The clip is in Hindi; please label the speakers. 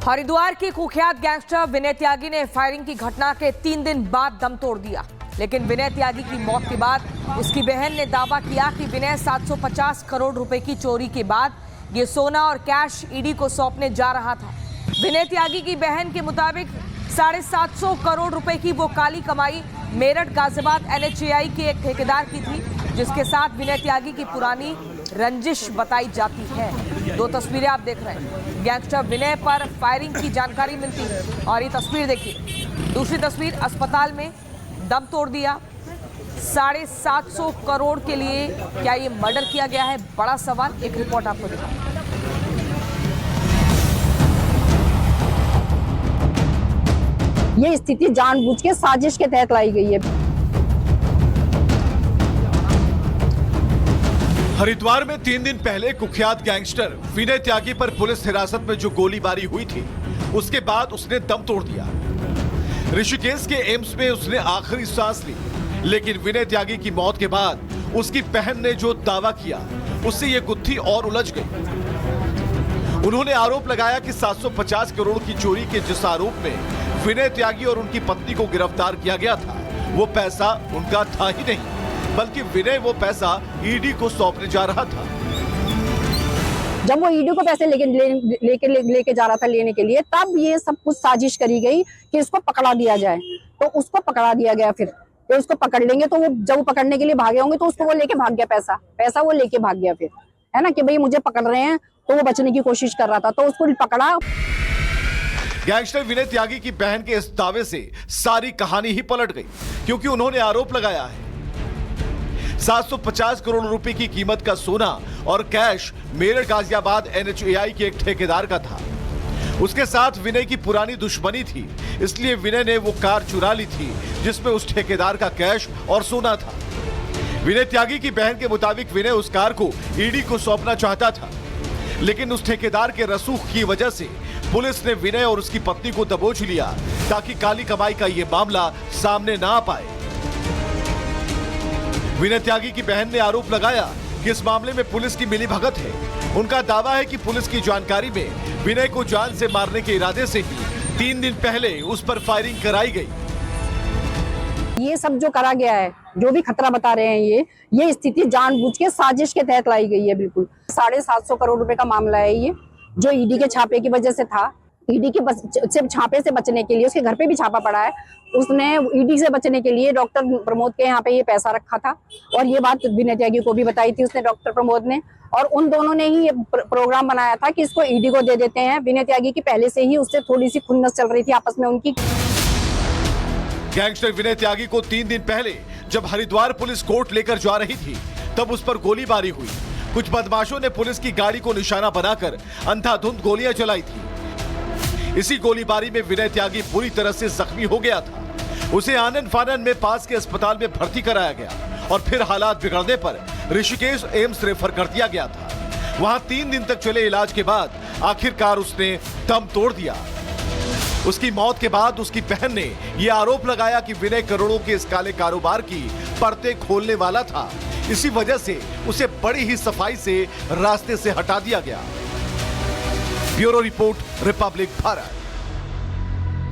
Speaker 1: हरिद्वार की कुख्यात गैंगस्टर विनय त्यागी ने फायरिंग की घटना के 3 दिन बाद दम तोड़ दिया। लेकिन विनय त्यागी की मौत के बाद उसकी बहन ने दावा किया कि विनय 750 करोड़ रुपए की चोरी के बाद ये सोना और कैश ईडी को सौंपने जा रहा था। विनय त्यागी की बहन के मुताबिक 750 करोड़ रुपए की वो काली कमाई मेरठ गाजियाबाद NHAI के एक ठेकेदार की थी, जिसके साथ विनय त्यागी की पुरानी रंजिश बताई जाती है। 2 तस्वीरें आप देख रहे हैं। गैंगस्टर विनय पर फायरिंग की जानकारी मिलती है और ये तस्वीर देखिए। दूसरी तस्वीर, अस्पताल में दम तोड़ दिया। 750 करोड़ के लिए क्या ये मर्डर किया गया है, बड़ा सवाल। एक रिपोर्ट आपको दिखाऊं।
Speaker 2: ये स्थिति जानबूझ के साजिश के तहत लाई गई है।
Speaker 3: हरिद्वार में 3 दिन पहले कुख्यात गैंगस्टर विनय त्यागी पर पुलिस हिरासत में जो गोलीबारी हुई थी, उसके बाद उसने दम तोड़ दिया। ऋषिकेश के एम्स में उसने आखिरी सांस ली। लेकिन विनय त्यागी की मौत के बाद उसकी बहन ने जो दावा किया, उससे ये गुत्थी और उलझ गई। उन्होंने आरोप लगाया कि 750 करोड़ की चोरी के जिस आरोप में विनय त्यागी और उनकी पत्नी को गिरफ्तार किया गया था, वो पैसा उनका था ही नहीं, बल्कि विनय वो पैसा ईडी को सौंपने जा रहा था।
Speaker 2: जब वो ईडी को पैसे लेके जा रहा था लेने के लिए, तब ये सब कुछ साजिश करी गई कि इसको पकड़ा दिया जाए। तो उसको पकड़ा दिया गया। फिर तो उसको पकड़ लेंगे, तो वो जब वो पकड़ने के लिए भागे होंगे तो उसको वो लेके भाग गया। पैसा वो लेके भाग गया। फिर है ना कि भाई मुझे पकड़ रहे हैं, तो वो बचने की कोशिश कर रहा था, तो उसको पकड़ा।
Speaker 3: गैंगस्टर विनय त्यागी की बहन के इस दावे से सारी कहानी ही पलट गई, क्योंकि उन्होंने आरोप लगाया है 750 करोड़ रुपए की कीमत का सोना और कैश मेरठ गाजियाबाद NHAI के एक ठेकेदार का था। उसके साथ विनय की पुरानी दुश्मनी थी, इसलिए विनय ने वो कार चुरा ली थी जिसमें उस ठेकेदार का कैश और सोना था। विनय त्यागी की बहन के मुताबिक विनय उस कार को ईडी को सौंपना चाहता था, लेकिन उस ठेकेदार के रसूख की वजह से पुलिस ने विनय और उसकी पत्नी को दबोच लिया, ताकि काली कमाई का ये मामला सामने ना आ पाए। विनय त्यागी की बहन ने आरोप लगाया कि इस मामले में पुलिस की मिलीभगत है। उनका दावा है कि पुलिस की जानकारी में विनय को जान से मारने के इरादे से ही 3 दिन पहले उस पर फायरिंग कराई गई।
Speaker 2: ये सब जो करा गया है, जो भी खतरा बता रहे हैं, ये स्थिति जानबूझ के साजिश के तहत लाई गई है। बिल्कुल 750 करोड़ रुपए का मामला है ये, जो ईडी के छापे की वजह से था। ईडी के छापे से बचने के लिए उसके घर पे भी छापा पड़ा है। उसने ईडी से बचने के लिए डॉक्टर प्रमोद के यहाँ पे ये पैसा रखा था, और ये बात विनय त्यागी को भी बताई थी उसने, डॉक्टर प्रमोद ने। और उन दोनों ने ही ये प्रोग्राम बनाया था कि इसको ईडी को दे देते हैं। विनय त्यागी की पहले से ही उससे थोड़ी सी खुन्नस चल रही थी आपस में उनकी।
Speaker 3: गैंगस्टर विनय त्यागी को 3 दिन पहले जब हरिद्वार पुलिस कोर्ट लेकर जा रही थी, तब उस पर गोलीबारी हुई। कुछ बदमाशों ने पुलिस की गाड़ी को निशाना बनाकर अंधाधुंध गोलियां चलाई थी। इसी गोलीबारी में विनय त्यागी बुरी तरह से जख्मी हो गया था। उसे आनन फानन में पास के अस्पताल में भर्ती कराया गया और फिर हालात बिगड़ने पर ऋषिकेश एम्स रेफर कर दिया गया था। वहां 3 दिन तक चले इलाज के बाद आखिरकार उसने दम तोड़ दिया। उसकी मौत के बाद उसकी बहन ने यह आरोप लगाया कि विनय करोड़ों के इस काले कारोबार की परतें खोलने वाला था। इसी वजह से उसे बड़ी ही सफाई से रास्ते से हटा दिया गया। Bureau report, Republic Bharat.